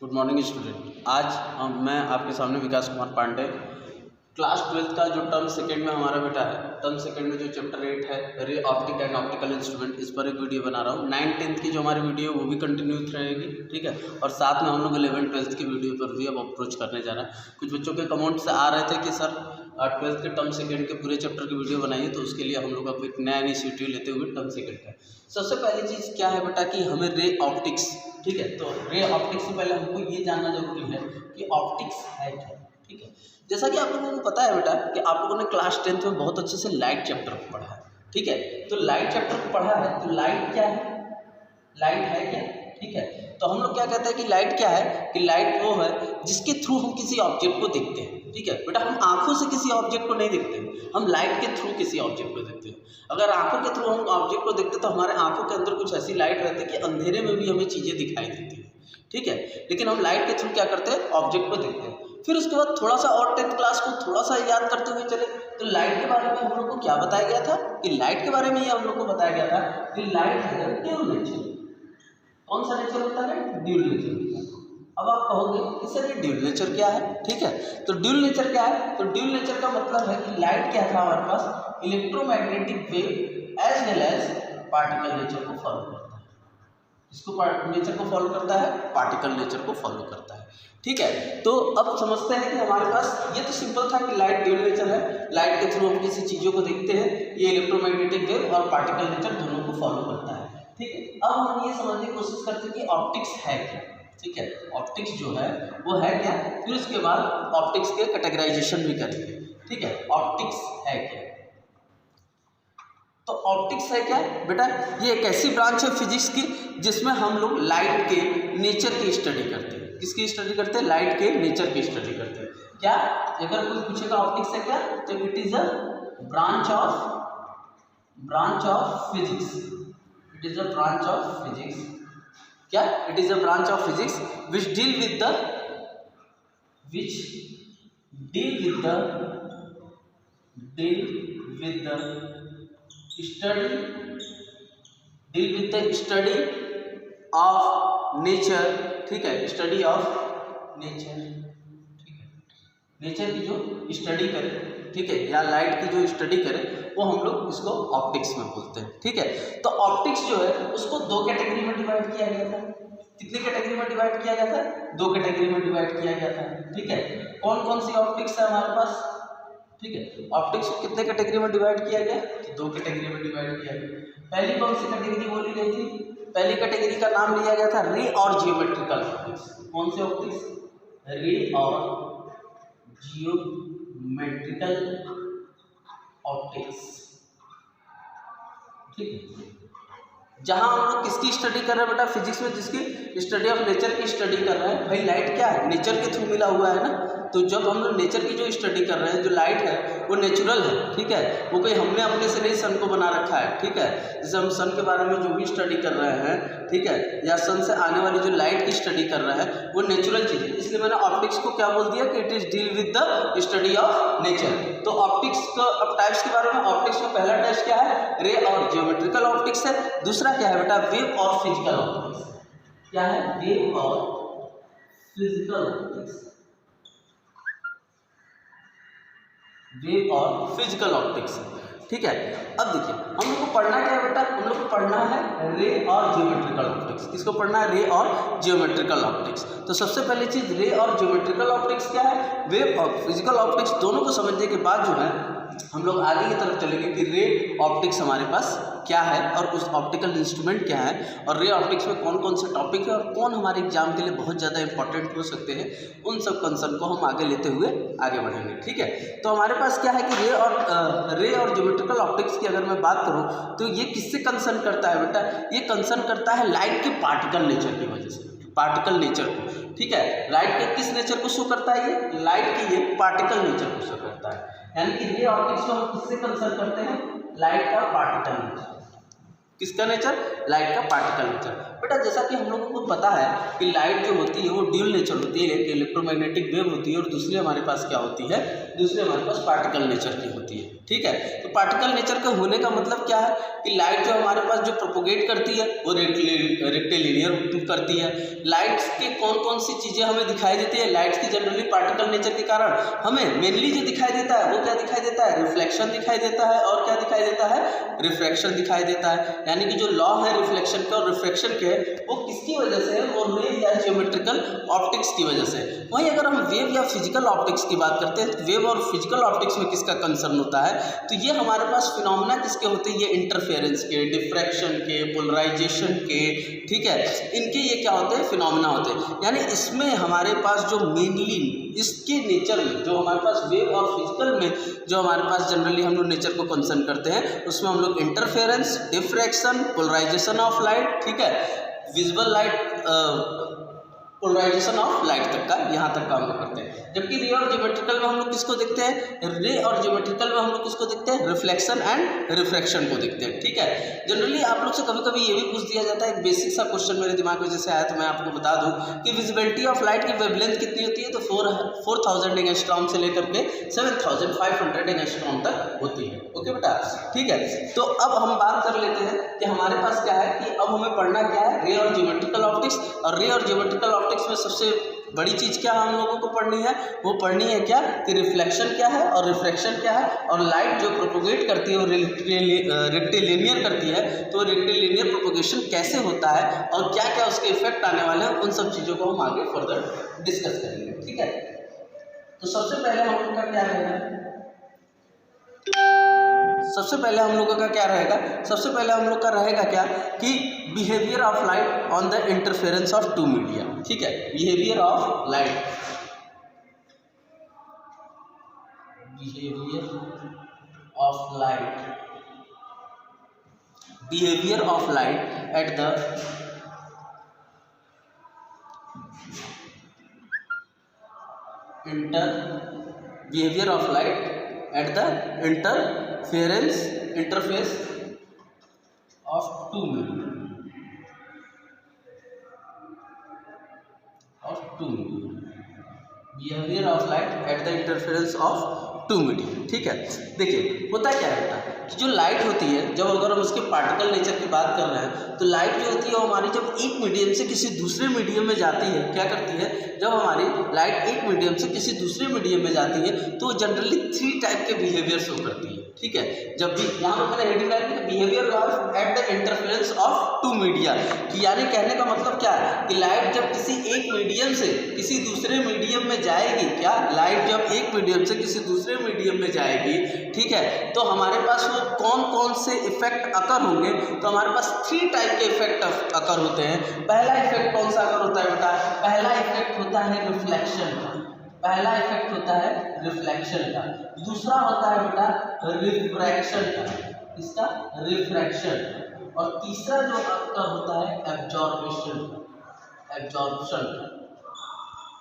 Good morning student. आज मैं आपके सामने विकास कुमार पांडे क्लास 12 का जो टर्म सेकेंड में हमारा बेटा है, टर्म सेकेंड में जो चैप्टर 8 है रे ऑप्टिक एंड ऑप्टिकल इंस्ट्रूमेंट, इस पर एक वीडियो बना रहा हूँ। 9th-10th की जो हमारी वीडियो वो भी कंटिन्यू रहेगी, ठीक है। और साथ में हम लोग 11th-12th की वीडियो पर भी अब अप्रोच करने जा रहे हैं। कुछ बच्चों के कमेंट्स आ रहे थे कि सर 12th के टर्म सेकेंड के पूरे चैप्टर की वीडियो बनाइए, तो उसके लिए हम लोग अब एक नया इनिशिएटिव लेते हुए टर्म सेकेंड का सबसे पहली चीज़ क्या है बेटा कि हमें रे ऑप्टिक्स, ठीक है। तो रे ऑप्टिक्स से पहले हमको ये जानना जरूरी है कि ऑप्टिक्स है क्या, ठीक है। जैसा कि आप लोगों को पता है बेटा कि आप लोगों ने क्लास 10th में बहुत अच्छे से लाइट चैप्टर को पढ़ा है, ठीक है। तो लाइट चैप्टर को पढ़ा है, तो लाइट क्या है, लाइट है क्या, ठीक है। तो हम लोग क्या कहते हैं कि लाइट क्या है, कि लाइट वो है जिसके थ्रू हम किसी ऑब्जेक्ट को देखते हैं, ठीक है बेटा। हम आंखों से किसी ऑब्जेक्ट को नहीं देखते, हम लाइट के थ्रू किसी ऑब्जेक्ट को देखते हैं। अगर आंखों के थ्रू हम ऑब्जेक्ट को देखते तो हमारे आंखों के अंदर कुछ ऐसी लाइट रहती है कि अंधेरे में भी हमें चीज़ें दिखाई देती हैं, ठीक है। लेकिन हम लाइट के थ्रू क्या करते हैं, ऑब्जेक्ट को देखते हैं। फिर उसके बाद थोड़ा सा और 10th क्लास को थोड़ा सा याद करते हुए चले, तो लाइट के बारे में हम लोग को क्या बताया गया था कि लाइट के बारे में ये हम लोग को बताया गया था कि लाइट है ड्यूल नेचर। कौन सा नेचर होता है, ड्यूल नेचर। अब आप कहोगे कि सर ये ड्यूल नेचर क्या है, ठीक है। तो ड्यूल नेचर क्या है, तो ड्यूल नेचर का मतलब है कि लाइट क्या था हमारे पास, electromagnetic wave as well as particle nature को फॉलो करता है। इसको नेचर को फॉलो करता है, पार्टिकल नेचर को फॉलो करता है, ठीक है। तो अब समझते हैं कि हमारे पास ये तो सिंपल था कि लाइट ड्यूल नेचर है, लाइट के थ्रू हम किसी चीज़ों को देखते हैं, ये इलेक्ट्रोमैग्नेटिक वेव और पार्टिकल नेचर दोनों को फॉलो करता है, ठीक है। अब हम ये समझने की कोशिश करते हैं कि ऑप्टिक्स है क्या, ठीक है। ऑप्टिक्स जो है वो है क्या, फिर उसके बाद ऑप्टिक्स के कैटेगराइजेशन भी करेंगे, ठीक है। ऑप्टिक्स है क्या, तो ऑप्टिक्स है क्या बेटा, ये एक ऐसी ब्रांच है फिजिक्स की जिसमें हम लोग लाइट के नेचर की स्टडी करते हैं। किसकी स्टडी करते हैं, लाइट के नेचर की स्टडी करते हैं। क्या अगर कोई पूछेगा ऑप्टिक्स है क्या, तो it is a branch of physics, it is a branch of physics. क्या, it is a branch of physics which deal with the study of nature, ठीक है। स्टडी ऑफ नेचर, ठीक है। नेचर की जो स्टडी करे, ठीक है, या लाइट की जो स्टडी करे, वो हम लोग इसको ऑप्टिक्स में बोलते हैं, ठीक है। तो ऑप्टिक्स जो है उसको दो कैटेगरी में डिवाइड किया गया था। कितनी कैटेगरी में डिवाइड किया गया था, दो कैटेगरी में डिवाइड किया गया था, ठीक है। कौन कौन सी ऑप्टिक्स है हमारे पास, ठीक है। ऑप्टिक्स को कितने कैटेगरी में डिवाइड किया गया, तो दो कैटेगरी में डिवाइड किया गया। पहली कौन सी कैटेगरी बोली गई थी, पहली कैटेगरी का नाम लिया गया था रे और जियोमेट्रिकल ऑप्टिक्स। कौन सी ऑप्टिक्स, रे और जियोमेट्रिकल ऑप्टिक्स, ठीक है। जहां हम लोग किसकी स्टडी कर रहे हैं बेटा, फिजिक्स में जिसकी स्टडी ऑफ नेचर की स्टडी कर रहे हैं। भाई लाइट क्या है, नेचर के थ्रू मिला हुआ है ना। तो जब हम लोग नेचर की जो स्टडी कर रहे हैं, जो लाइट है वो नेचुरल है, ठीक है। वो कोई हमने अपने से नहीं सन को बना रखा है, ठीक है। जैसे हम सन के बारे में जो भी स्टडी कर रहे हैं, ठीक है, या सन से आने वाली जो लाइट की स्टडी कर रहे हैं वो नेचुरल चीज़ है। इसलिए मैंने ऑप्टिक्स को क्या बोल दिया कि it is deal with the study of nature. तो ऑप्टिक्स का अब टाइप्स के बारे में, ऑप्टिक्स का पहला टाइप क्या है, रे और जियोमेट्रिकल ऑप्टिक्स है। दूसरा क्या है बेटा, वेव और फिजिकल ऑप्टिक्स। क्या है, वेव और फिजिकल ऑप्टिक्स, वेव और फिजिकल ऑप्टिक्स, ठीक है। अब देखिए हम लोग को पढ़ना क्या है बेटा, हम लोग को पढ़ना है रे और जियोमेट्रिकल ऑप्टिक्स। किसको पढ़ना है, रे और जियोमेट्रिकल ऑप्टिक्स। तो सबसे पहली चीज रे और जियोमेट्रिकल ऑप्टिक्स क्या है, वेव और फिजिकल ऑप्टिक्स। दोनों को समझने के बाद जो है हम लोग आगे की तरफ चलेंगे कि रे ऑप्टिक्स हमारे पास क्या है और उस ऑप्टिकल इंस्ट्रूमेंट क्या है, और रे ऑप्टिक्स में कौन कौन से टॉपिक है और कौन हमारे एग्जाम के लिए बहुत ज़्यादा इंपॉर्टेंट हो सकते हैं। उन सब कंसर्न को हम आगे लेते हुए आगे बढ़ेंगे, ठीक है। तो हमारे पास क्या है कि रे और ज्योमेट्रिकल ऑप्टिक्स की अगर मैं बात करूं तो ये किससे कंसर्न करता है बेटा, ये कंसर्न करता है लाइट के पार्टिकल नेचर की वजह से, पार्टिकल नेचर को, ठीक है। लाइट के किस नेचर को शो करता है, ये लाइट के ये पार्टिकल नेचर को शो करता है। यानी कि रे ऑप्टिक्स को हम किससे कंसर्न करते हैं, लाइट का पार्टिकल नेचर। किसका नेचर, लाइट का पार्टिकल नेचर। बेटा जैसा कि हम लोगों को पता है कि लाइट जो होती है वो ड्यूल नेचर होती है, एक इलेक्ट्रोमैग्नेटिक वेव होती है और दूसरी हमारे पास क्या होती है, दूसरी हमारे पास पार्टिकल नेचर की होती है। ठीक है, तो पार्टिकल नेचर का होने का मतलब क्या है कि लाइट जो हमारे पास जो प्रोपोगेट करती है वो रेक्टिलिनियर करती है। लाइट्स के कौन कौन सी चीज़ें हमें दिखाई देती है, लाइट्स की जनरली पार्टिकल नेचर के कारण हमें मेनली जो दिखाई देता है वो क्या दिखाई देता है, रिफ्लेक्शन दिखाई देता है और क्या दिखाई देता है, रिफ्रैक्शन दिखाई देता है। यानी कि जो लॉ है रिफ्लेक्शन के और रिफ्रैक्शन के वो किसकी वजह से है, वो रे या ज्योमेट्रिकल ऑप्टिक्स की वजह से। वहीं अगर हम वेव या फिजिकल ऑप्टिक्स की बात करते हैं तो वेव और फिजिकल ऑप्टिक्स में किसका कंसर्न होता है, तो ये हमारे पास फिनोमेना किसके होते हैं, ये इंटरफेरेंस के, डिफ्रैक्शन के, पोलराइजेशन के, ठीक है, इनके ये क्या होते हैं, फिनोमेना होते हैं। यानी इसमें हमारे पास जो मेनली इसके नेचर में जो हमारे पास वेव और फिजिकल में जो हमारे पास जनरली हम लोग नेचर को कंसर्न करते हैं उसमें हम लोग interference, diffraction, polarisation of light, ठीक है, visual light, polarisation of light तक का, यहाँ तक काम करते हैं। जबकि रे और ज्योमेट्रिकल में हम लोग किसको देखते हैं, रे और ज्योमेट्रिकल में हम लोग किसको देखते हैं, रिफ्लेक्शन एंड रिफ्रैक्शन को देखते हैं। ठीक है, जनरली आप लोग से कभी कभी ये भी पूछ दिया जाता है, एक बेसिक सा क्वेश्चन मेरे दिमाग में जैसे आया तो मैं आपको बता दूं कि विजिबिलिटी ऑफ लाइट की वेवलेंथ कितनी होती है, तो 4000 एंगस्ट्रॉम से लेकर के 7500 एंगस्ट्रॉम तक होती है। ओके बेटा, ठीक है, तो अब हम बात कर लेते हैं कि हमारे पास क्या है कि अब हमें पढ़ना क्या है, रे और ज्योमेट्रिकल ऑप्टिक्स। और रे और ज्योमेट्रिकल ऑप्टिक्स में सबसे बड़ी चीज़ क्या हम लोगों को पढ़नी है, वो पढ़नी है क्या कि रिफ्लेक्शन क्या है और रिफ्रैक्शन क्या है, और लाइट जो प्रोपोगेट करती है वो रेक्टिलिनियर करती है, तो रेक्टिलिनियर प्रोपोगेशन कैसे होता है और क्या क्या उसके इफेक्ट आने वाले हैं, उन सब चीज़ों को हम आगे फर्दर डिस्कस करेंगे। ठीक है, तो सबसे पहले हम लोग का क्या रहेगा, सबसे पहले हम लोगों का क्या रहेगा, सबसे पहले हम लोग का रहेगा क्या कि behaviour of light on the interference of two media. ठीक है, behaviour of light, behaviour of light, behaviour of light at the behaviour of light at the interface of two medium, behaviour of light at the interference of two medium. ठीक है, देखिए होता क्या रहता है कि जो लाइट होती है, जब अगर हम उसके पार्टिकल नेचर की बात कर रहे हैं तो लाइट जो होती है वो हमारी जब एक मीडियम से किसी दूसरे मीडियम में जाती है, क्या करती है, जब हमारी लाइट एक मीडियम से किसी दूसरे मीडियम में जाती है तो जनरली 3 टाइप के बिहेवियर शो करती है। ठीक है, जब भी यहाँ पर मैंने हेडिंग लगाई है behaviour of at the interference of two media, कि यानी कहने का मतलब क्या है कि लाइट जब किसी एक मीडियम से किसी दूसरे मीडियम में जाएगी, क्या लाइट जब एक मीडियम से किसी दूसरे मीडियम में जाएगी, ठीक है, तो हमारे पास वो कौन कौन से इफेक्ट अकर होंगे, तो हमारे पास 3 टाइप के इफेक्ट अकर होते हैं। पहला इफेक्ट कौन सा अकर होता है बेटा, पहला इफेक्ट होता है रिफ्लेक्शन का, पहला इफेक्ट होता है रिफ्लेक्शन का, दूसरा होता है बेटा रिफ्रैक्शन का, इसका रिफ्रैक्शन, और तीसरा जो आपका होता है एब्जॉर्प्शन का,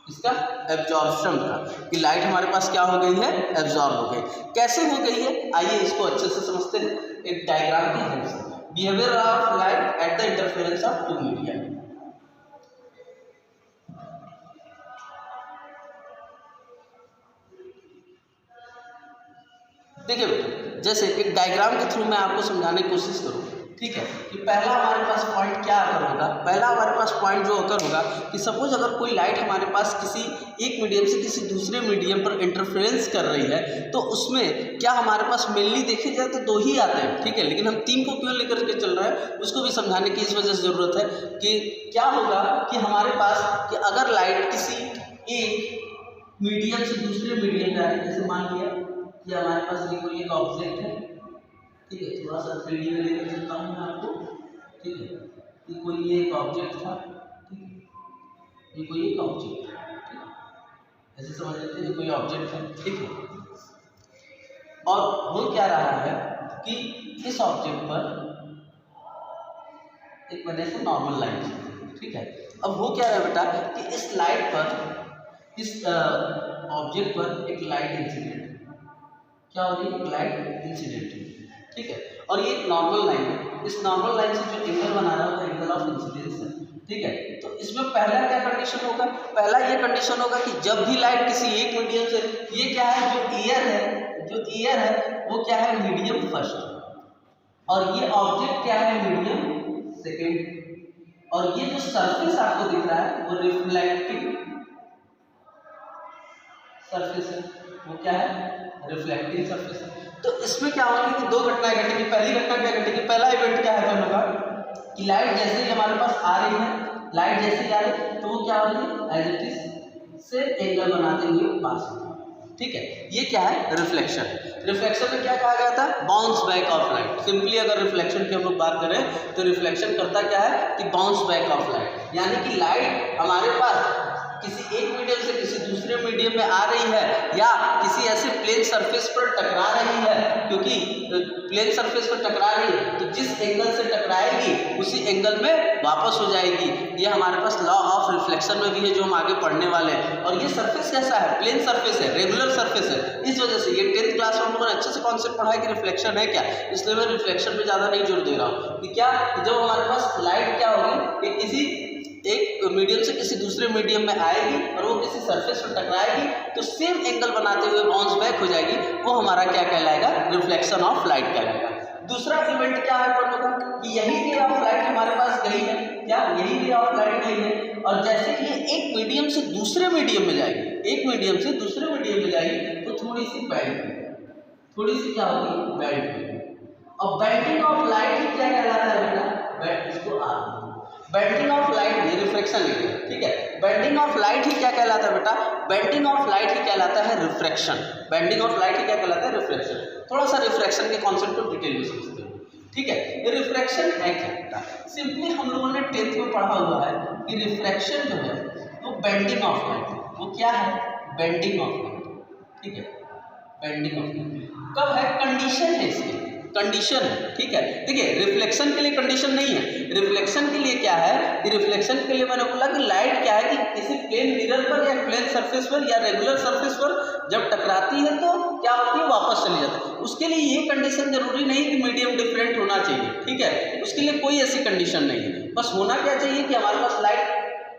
इसका एब्जॉर्प्शन का, कि लाइट हमारे पास क्या हो गई है, एब्जॉर्ब हो गई। कैसे हो गई है, आइए इसको अच्छे से समझते हैं एक डायग्राम की हेल्प से। Behaviour of light at the interference of two media. देखिए बेटा, जैसे एक डायग्राम के थ्रू मैं आपको समझाने की कोशिश करूँ, ठीक है, कि पहला हमारे पास पॉइंट क्या अकर होगा, पहला हमारे पास पॉइंट जो अकर होगा कि सपोज अगर कोई लाइट हमारे पास किसी एक मीडियम से किसी दूसरे मीडियम पर इंटरफेरेंस कर रही है, तो उसमें क्या हमारे पास मेनली देखे जाए तो 2 ही आते हैं। ठीक है, लेकिन हम 3 को क्यों लेकर के चल रहे हैं उसको भी समझाने की इस वजह से ज़रूरत है कि क्या होगा कि हमारे पास कि अगर लाइट किसी एक मीडियम से दूसरे मीडियम में आए, जैसे मान लिया कि हमारे पास ये कोई एक ऑब्जेक्ट है, ठीक है, थोड़ा सा 3D में लेकर चलता हूँ मैं आपको, ठीक है, कि कोई ये एक ऑब्जेक्ट था, ठीक है, ये कोई एक ऑब्जेक्ट है, ठीक है, ऐसे समझ लेते हैं कोई ऑब्जेक्ट है, ठीक है, और हो क्या रहा है कि इस ऑब्जेक्ट पर एक वजह से नॉर्मल लाइट चलती है। ठीक है, अब हो क्या रहा है बेटा कि इस लाइट पर, इस ऑब्जेक्ट पर एक लाइट इंसिडेंट, क्या हो रही है, लाइट इंसिडेंट है। ठीक है, और ये एक नॉर्मल लाइन है, इस नॉर्मल लाइन से जो एंगल बना रहा है वो एंगल ऑफ इंसिडेंस है। ठीक है। तो इसमें पहला क्या कंडीशन होगा, पहला ये कंडीशन होगा कि जब भी लाइट किसी एक मीडियम से, ये क्या है जो एयर है वो क्या है मीडियम फर्स्ट, और ये ऑब्जेक्ट क्या है मीडियम सेकेंड, और ये जो सरफेस आपको दिख रहा है वो रिफ्लेक्टिंग सरफेस है, वो क्या है रिफ्लेक्टिंग सरफेस है। तो इसमें क्या होगा कि दो घटनाएं घटेंगी। पहली घटना क्या घटेगी, पहला इवेंट क्या हैपन होगा कि लाइट जैसे ही हमारे पास आ रही है, लाइट जैसे ही आ रही है तो वो क्या होगी एज इट इज से एंगल बनाते हुए पास होगी, ठीक है। ये क्या है रिफ्लेक्शन। रिफ्लेक्शन में क्या कहा गया था, bounce back of light. Simply अगर रिफ्लेक्शन की हम लोग बात करें तो रिफ्लेक्शन करता क्या है कि बाउंस बैक ऑफ लाइट, यानी कि लाइट हमारे पास किसी एक मीडियम से किसी दूसरे मीडियम में आ रही है या किसी ऐसे प्लेन सरफेस पर टकरा रही है, क्योंकि प्लेन सरफेस पर टकरा रही है तो जिस एंगल से टकराएगी उसी एंगल में वापस हो जाएगी। ये हमारे पास लॉ ऑफ रिफ्लेक्शन में भी है जो हम आगे पढ़ने वाले हैं। और ये सरफेस कैसा है, प्लेन सरफेस है, रेगुलर सरफेस है। इस वजह से ये 10th क्लास में हम लोगों ने अच्छे से कॉन्सेप्ट पढ़ा है कि रिफ्लेक्शन है क्या, इसलिए मैं रिफ्लेक्शन पे ज़्यादा नहीं जोर दे रहा हूँ कि क्या जब हमारे पास लाइट क्या होगी कि किसी एक मीडियम से किसी दूसरे मीडियम में आएगी और वो किसी सरफेस पर टकराएगी तो सेम एंगल बनाते हुए बाउंस बैक हो जाएगी, वो हमारा क्या कहलाएगा रिफ्लेक्शन ऑफ लाइट कहलाएगा। दूसरा इवेंट क्या है होगा कि यही रे ऑफ लाइट हमारे पास गई है, क्या यही रे ऑफ लाइट गई है, और जैसे ये एक मीडियम से दूसरे मीडियम में जाएगी, एक मीडियम से दूसरे मीडियम में जाएगी तो थोड़ी सी बेंड, थोड़ी सी क्या होगी बेंड। और बेंडिंग ऑफ लाइट ही क्या कहलाता है बेटा, इसको आप बेंडिंग ऑफ लाइट, ये रिफ्लेक्शन लिखिए, ठीक है। बेंडिंग ऑफ लाइट ही क्या कहलाता है बेटा, बेंडिंग ऑफ लाइट ही कहलाता है रिफ्रैक्शन। बेंडिंग ऑफ लाइट ही क्या कहलाता है रिफ्रैक्शन। थोड़ा सा रिफ्रैक्शन के कॉन्सेप्ट को डिटेल में समझते हैं, ठीक है। ये रिफ्रैक्शन है क्या बेटा, सिंपली हम लोगों ने 10th में पढ़ा हुआ है कि रिफ्रैक्शन जो है वो बेंडिंग ऑफ लाइट है। वो क्या है बेंडिंग ऑफ लाइट, ठीक है। बेंडिंग ऑफ लाइट कब है, कंडीशन है इसकी, कंडीशन है, ठीक है। देखिए रिफ्लेक्शन के लिए कंडीशन नहीं है, रिफ्लेक्शन के लिए क्या है कि रिफ्लेक्शन के लिए मैंने बोला कि लाइट क्या है कि किसी प्लेन मिरर पर या प्लेन सरफेस पर या रेगुलर सरफेस पर जब टकराती है तो क्या होती है वापस चली जाती है। उसके लिए ये कंडीशन जरूरी नहीं कि मीडियम डिफरेंट होना चाहिए, ठीक है। उसके लिए कोई ऐसी कंडीशन नहीं है, बस होना क्या चाहिए कि हमारे पास लाइट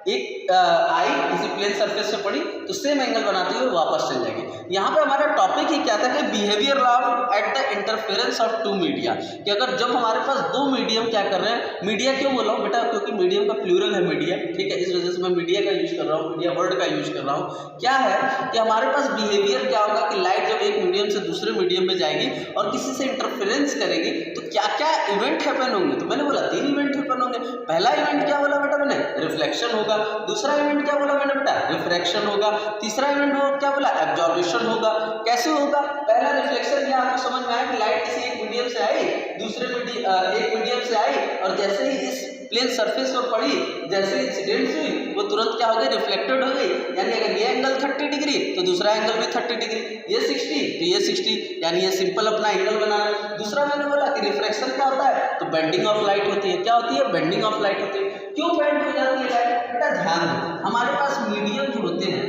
एक आई किसी प्लेन सरफेस से पड़ी तो सेम एंगल बनाते हुए वापस चल जाएगी। यहाँ पे हमारा टॉपिक ही क्या था कि behaviour of at the interference of two media, कि अगर जब हमारे पास दो मीडियम क्या कर रहे हैं, मीडिया क्यों बोला हूँ बेटा, क्योंकि मीडियम का प्लूरल है मीडिया, ठीक है, इस वजह से मैं मीडिया का यूज कर रहा हूँ, मीडिया वर्ड का यूज कर रहा हूँ। क्या है कि हमारे पास बिहेवियर क्या होगा कि लाइट जब एक मीडियम से दूसरे मीडियम में जाएगी और किसी से इंटरफेरेंस करेगी तो क्या क्या इवेंट हैपन होंगे, तो मैंने बोला 3 इवेंट हैपन होंगे। पहला इवेंट क्या बोला बेटा मैंने, रिफ्लेक्शन होगा। दूसरा इवेंट क्या बोला मैंने बेटा, रिफ्रैक्शन होगा। तीसरा इवेंट क्या बोला, एब्जॉर्प्शन होगा। कैसे होगा, पहला रिफ्लेक्शन में आपको समझ में आया कि लाइट किसी एक मीडियम से आई, दूसरे एक मीडियम से आई और जैसे ही इस प्लेन सरफेस पर पड़ी, जैसे इंसिडेंट हुई वो तुरंत क्या हो गई, रिफ्लेक्टेड हो गई। यानी अगर ये एंगल 30 डिग्री तो दूसरा एंगल भी 30 डिग्री, ये 60 तो ये 60, यानी ये सिंपल अपना एंगल बना रहा है। दूसरा मैंने बोला कि रिफ्रैक्शन क्या होता है, तो बेंडिंग ऑफ लाइट होती है। क्या होती है, बेंडिंग ऑफ लाइट होती है। क्यों बेंड हो जाती है लाइट बेटा, ध्यान दो, हमारे पास मीडियम जो होते हैं,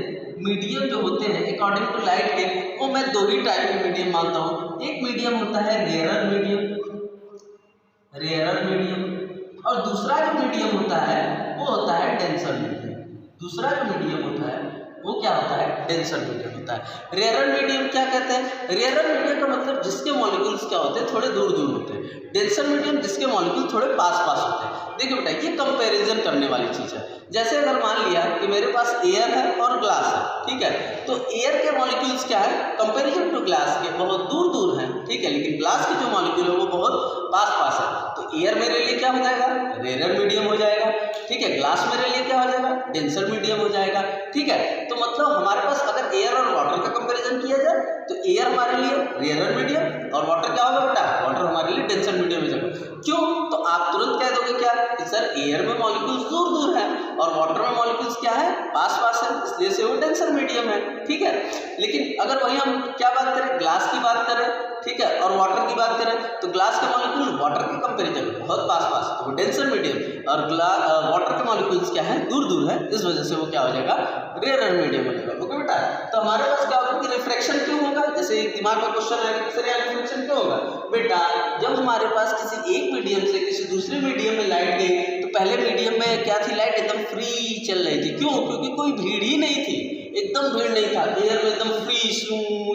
मीडियम जो होते हैं अकॉर्डिंग टू लाइट के, वो मैं 2 ही टाइप के मीडियम मानता हूँ। एक मीडियम होता है रेयरर मीडियम, और दूसरा जो मीडियम होता है वो होता है डेंसर मीडियम। दूसरा जो मीडियम होता है वो क्या होता है, डेंसर मीडियम होता है। रेयरर मीडियम क्या कहते हैं, रेयरर मीडियम का मतलब जिसके मॉलिक्यूल्स क्या होते हैं, थोड़े दूर दूर होते हैं। डेंसर मीडियम जिसके मॉलिक्यूल थोड़े पास पास होते हैं। देखिए बेटा ये कंपैरिजन करने वाली चीज़ है। जैसे अगर मान लिया कि मेरे पास एयर है और ग्लास है, ठीक है, तो एयर के मॉलिक्यूल्स क्या है, कंपैरिजन टू ग्लास के बहुत दूर दूर हैं, ठीक है, लेकिन ग्लास के जो मॉलिक्यूल है वो बहुत पास पास है। तो एयर मेरे लिए क्या हो जाएगा, रेयरर मीडियम हो जाएगा, ठीक है। ग्लास मेरे लिए क्या हो जाएगा, डेंसर मीडियम हो जाएगा, ठीक है। तो मतलब हमारे पास अगर एयर और वाटर का कंपैरिजन किया जाए तो एयर हमारे लिए रेयरर मीडियम और वाटर क्या होगा बेटा, वाटर हमारे लिए डेंसर मीडियम हो जाएगा। क्यों, तो आप तुरंत कह दोगे क्या कि सर एयर में मॉलिक्यूल्स दूर दूर हैं और वाटर में मॉलिक्यूल्स क्या है, पास पास है, इसलिए से वो डेंसर मीडियम है, ठीक है। लेकिन अगर वही हम क्या बात करें, ग्लास की बात करें, ठीक है, और वाटर की बात करें तो ग्लास के मॉलिक्यूल वाटर के कंपैरिजन में बहुत पास पास, तो वो डेंसर मीडियम, और वाटर के मॉलिक्यूल्स क्या है, दूर दूर है, इस वजह से वो क्या हो जाएगा, रेयरर मीडियम हो जाएगा। ओके बेटा, तो हमारे पास क्या होगा कि रिफ्रैक्शन क्यों होगा, जैसे एक दिमाग में क्वेश्चन है कि सर यार रिफ्रैक्शन क्यों होगा बेटा, जब हमारे पास किसी एक मीडियम से किसी दूसरे मीडियम में लाइट गई तो पहले मीडियम में क्या थी, लाइट एकदम फ्री चल रही थी। क्यों? क्योंकि कोई भीड़ ही नहीं थी, एकदम भीड़ नहीं था, एयर में एकदम फ्री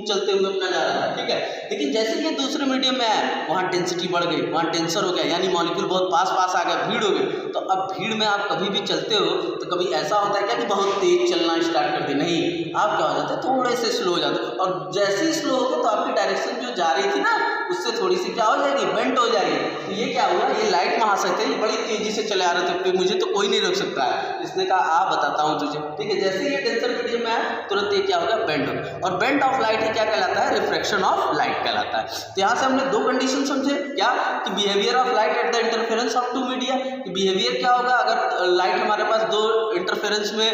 चलते हुए अपना जा रहा था, ठीक है। लेकिन जैसे कि दूसरे मीडियम में आया, वहाँ डेंसिटी बढ़ गई, वहाँ डेंसर हो गया, यानी मॉलिक्यूल बहुत पास पास आ गया, भीड़ हो गई। तो अब भीड़ में आप कभी भी चलते हो तो कभी ऐसा होता है क्या कि बहुत तेज चलना स्टार्ट कर दे, नहीं, आप क्या हो जाते हैं, थोड़े से स्लो हो जाते हो। और जैसे ही स्लो हो गए तो आपकी डायरेक्शन जो जा रही थी ना, उससे थोड़ी सी क्या हो जाएगी, बेंट हो जाएगी। तो ये क्या हुआ, ये लाइट महाशय थे, ये बड़ी तेजी से चले आ रहे थे, मुझे तो कोई नहीं रोक सकता है। इसने कहा आ बताता हूँ तुझे, ठीक है। जैसे ये डेंसर मीडियम में आया तुरंत ये क्या हो गया, बेंड हो गया। और बेंट ऑफ लाइट ही क्या कहलाता है, रिफ्रैक्शन ऑफ लाइट कहलाता है। तो यहाँ से हमने दो कंडीशन समझे, क्या कि behaviour of light at the interference of two media, कि बिहेवियर क्या होगा अगर लाइट हमारे पास दो इंटरफेरेंस में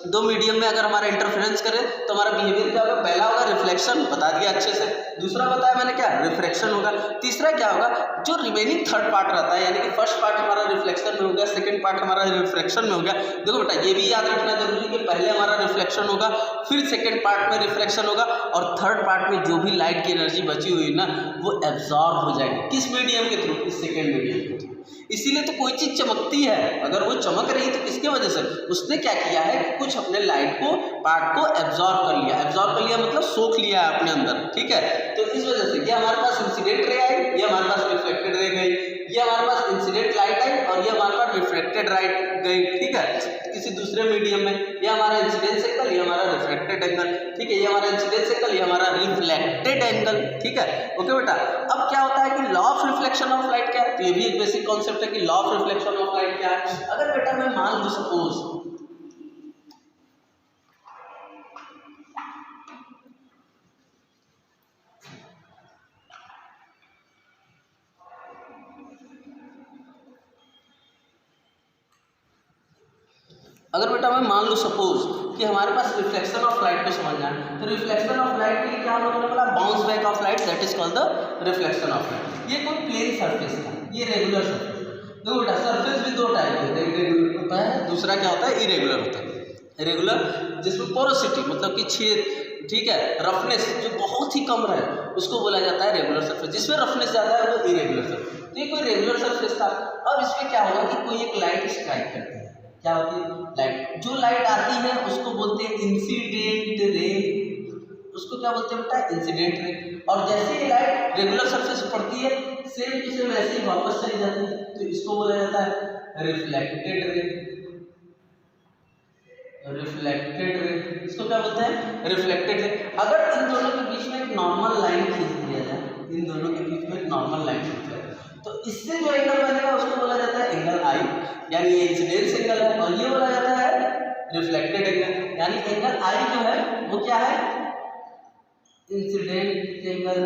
दो मीडियम में अगर हमारा इंटरफेरेंस करे तो हमारा बिहेवियर क्या होगा। पहला होगा रिफ्लेक्शन, बता दिया अच्छे से। दूसरा बताया मैंने क्या, रिफ्रैक्शन होगा। तीसरा क्या होगा, जो रिमेनिंग थर्ड पार्ट रहता है, यानी कि फर्स्ट पार्ट हमारा रिफ्लेक्शन में हो गया, सेकंड पार्ट हमारा रिफ्रैक्शन में हो गया। देखो बेटा ये भी याद रखना जरूरी कि पहले हमारा रिफ्लेक्शन होगा, फिर सेकंड पार्ट में रिफ्रैक्शन होगा, और थर्ड पार्ट में जो भी लाइट की एनर्जी बची हुई ना वो एब्जॉर्ब हो जाएगी। किस मीडियम के थ्रू, इस सेकेंड मीडियम के थ्रू। इसीलिए तो कोई चीज़ चमकती है, अगर वो चमक रही तो किसके वजह से, उसने क्या किया है कि कुछ अपने लाइट को पार्ट को एब्जॉर्ब कर लिया। एब्जॉर्ब कर लिया मतलब सोख लिया है अपने अंदर, ठीक है। तो इस वजह से ये हमारे पास इंसिडेंट रे आई, ये हमारे पास रिफ्लेक्टेड रे गई, ये हमारे पास इंसिडेंट लाइट आई और ये हमारे पास रिफ्लेक्टेड लाइट गई, ठीक है। किसी दूसरे मीडियम में ये हमारा इंसिडेंस एंगल, ये हमारा रिफ्लेक्टेड एंगल, ठीक है। ये हमारा इंसिडेंस एंगल, ये हमारा रिफ्लेक्टेड एंगल, ठीक है। ओके बेटा, अब क्या होता है कि law of reflection of light क्या है, तो ये भी एक बेसिक कॉन्सेप्ट है कि law of reflection of light क्या है। अगर बेटा मैं मान लूं सपोज अगर बेटा मैं मान लूँ सपोज कि हमारे पास रिफ्लेक्शन ऑफ लाइट को समझना है, तो रिफ्लेक्शन ऑफ लाइट के लिए क्या हम लोगों ने बोला, bounce back of light, that is called the reflection of light. ये कोई प्लेन सरफेस था, ये रेगुलर सरफेस। देखो बेटा सरफेस भी दो टाइप के होते हैं, रेगुलर होता है, दूसरा क्या होता है, इरेगुलर होता है। रेगुलर जिसमें पोरोसिटी मतलब कि छेद, ठीक है, रफनेस जो बहुत ही कम रहे उसको बोला जाता है रेगुलर सरफेस, जिसमें रफनेस ज़्यादा है वो इरेगुलर सरफेस। तो ये कोई रेगुलर सरफेस था। अब इसमें क्या होगा कि कोई एक लाइट स्ट्राइक करती है, क्या होती है, लाइट। जो लाइट आती है उसको बोलते हैं इंसिडेंट रे, उसको क्या बोलते हैं बेटा, इंसिडेंट रे। और जैसे ही लाइट रेगुलर सरफेस पर पड़ती है सेम टू सेम ऐसे ही वापस चली जाती है, तो इसको बोला जाता है रिफ्लेक्टेड रे। रिफ्लेक्टेड रे, इसको क्या बोलते हैं, रिफ्लेक्टेड रे। अगर इन दोनों के बीच में एक नॉर्मल लाइन खींच दिया जाए, इन दोनों के बीच में एक नॉर्मल लाइन खींच दिया जाए, तो इससे जो एंगल बनेगा उसको बोला जाता है एंगल आई, यानी ये इंसिडेंस एंगल है, और ये बोला जाता है रिफ्लेक्टेड एंगल। यानी एंगल आई जो है वो क्या है, इंसिडेंट एंगल।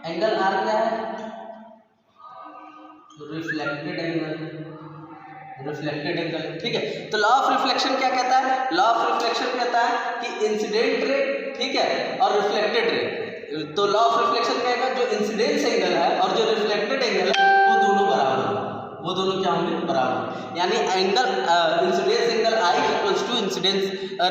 एंगल आर क्या है, रिफ्लेक्टेड एंगल, रिफ्लेक्टेड एंगल, ठीक है। तो लॉ ऑफ रिफ्लेक्शन क्या कहता है, लॉ ऑफ रिफ्लेक्शन कहता है कि इंसिडेंट रे, ठीक है, और रिफ्लेक्टेड रे। तो लॉ ऑफ रिफ्लेक्शन कहेगा जो इंसिडेंस एंगल है और जो रिफ्लेक्टेड एंगल है वो दोनों बराबर है, वो दोनों क्या होंगे, बराबर। यानी angle incidence angle I equals to incidence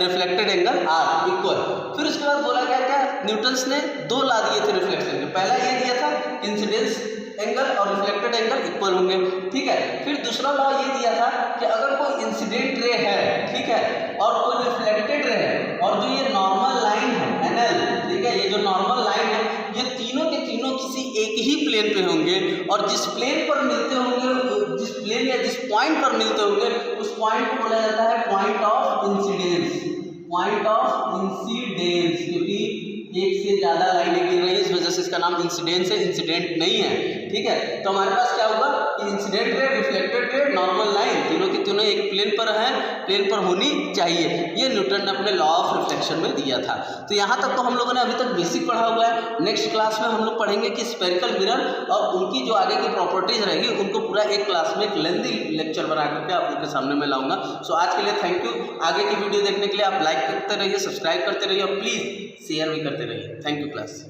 reflected angle are equal. फिर उसके बाद बोला क्या, क्या न्यूटन्स ने दो ला दिए थे रिफ्लेक्शन के। पहला ये दिया था इंसिडेंस एंगल और रिफ्लेक्टेड एंगल इक्वल होंगे, ठीक है। फिर दूसरा लॉ ये दिया था कि अगर कोई इंसिडेंट रे है, ठीक है, और कोई रिफ्लेक्टेड रे है, और जो ये नॉर्मल लाइन है एनएल, ठीक है, ये जो नॉर्मल लाइन है ये तीनों के तीनों किसी एक ही प्लेन पे होंगे, और जिस प्लेन पर मिलते होंगे, जिस प्लेन या जिस पॉइंट पर मिलते होंगे उस पॉइंट को बोला जाता है point of incidence, point of incidence. क्योंकि एक से ज़्यादा लाइनें गिर रही है इस वजह से इसका नाम इंसिडेंस है, इंसिडेंट नहीं है, ठीक है। तो हमारे पास क्या होगा कि incident ray, reflected ray, normal line तीनों की तीनों एक प्लेन पर हैं, प्लेन पर होनी चाहिए। ये न्यूटन ने अपने लॉ ऑफ रिफ्लेक्शन में दिया था। तो यहाँ तक तो हम लोगों ने अभी तक बेसिक पढ़ा हुआ है। नेक्स्ट क्लास में हम लोग पढ़ेंगे कि स्फेरिकल मिरर और उनकी जो आगे की प्रॉपर्टीज रहेगी उनको पूरा एक क्लास में एक लेंथी लेक्चर बना करके आप लोग के सामने मैं लाऊंगा। सो आज के लिए थैंक यू। आगे की वीडियो देखने के लिए आप लाइक करते रहिए, सब्सक्राइब करते रहिए और प्लीज़ शेयर भी करते रहिए। Thank you class.